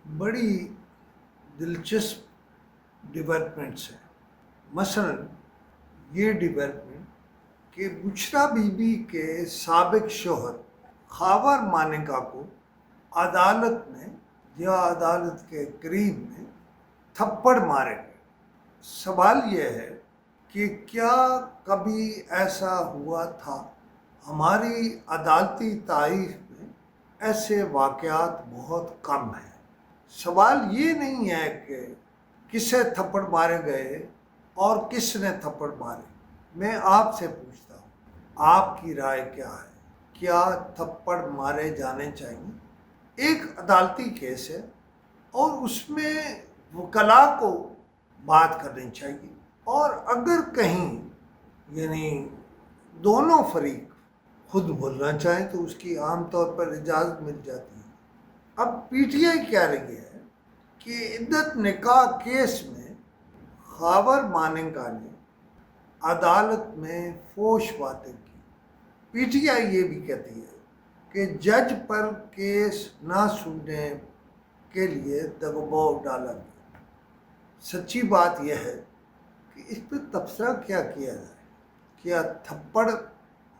بڑی دلچسپ ڈیولپمنٹس ہیں. مثلا یہ ڈیولپمنٹ کہ بشریٰ بی بی کے سابق شوہر خاور مانیکا کو عدالت میں یا عدالت کے قریب میں تھپڑ مارے گئے. سوال یہ ہے کہ کیا کبھی ایسا ہوا تھا؟ ہماری عدالتی تاریخ میں ایسے واقعات بہت کم ہیں. سوال یہ نہیں ہے کہ کسے تھپڑ مارے گئے اور کس نے تھپڑ مارے. میں آپ سے پوچھتا ہوں، آپ کی رائے کیا ہے؟ کیا تھپڑ مارے جانے چاہیے؟ ایک عدالتی کیس ہے اور اس میں وکلاء کو بات کرنی چاہیے، اور اگر کہیں دونوں فریق خود بولنا چاہیں تو اس کی عام طور پر اجازت مل جاتی ہے. اب پی ٹی آئی کہہ رہی ہے کہ عدت نکاح کیس میں خاور مانیکا نے عدالت میں فحش باتیں کی. پی ٹی آئی یہ بھی کہتی ہے کہ جج پر کیس نہ سننے کے لیے دباؤ ڈالا گیا. سچی بات یہ ہے کہ اس پہ تبصرہ کیا کیا جائے. کیا تھپڑ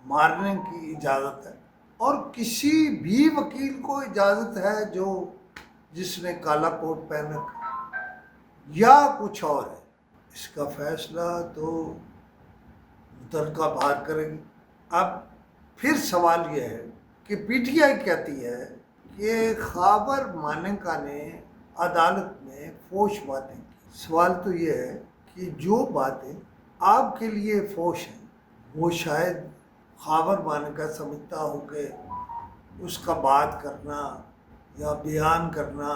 مارنے کی اجازت ہے؟ اور کسی بھی وکیل کو اجازت ہے جس نے کالا کوٹ پہن رکھا یا کچھ اور ہے؟ اس کا فیصلہ تو متعلقہ بات کرے گی. اب پھر سوال یہ ہے کہ پی ٹی آئی کہتی ہے کہ خاور مانیکا نے عدالت میں فحش باتیں کی. سوال تو یہ ہے کہ جو باتیں آپ کے لیے فحش ہیں وہ شاید خاور مانیکا سمجھتا ہو کہ اس کا بات کرنا یا بیان کرنا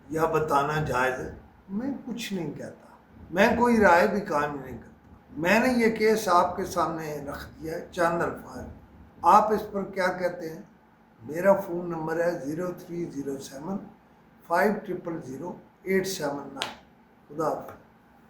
یا بتانا جائز ہے. میں کچھ نہیں کہتا، میں کوئی رائے بھی قائم نہیں کرتا. میں نے یہ کیس آپ کے سامنے رکھ دیا ہے چند الفاظ. آپ اس پر کیا کہتے ہیں؟ میرا فون نمبر ہے 0307 5000 879. خدا حافظ.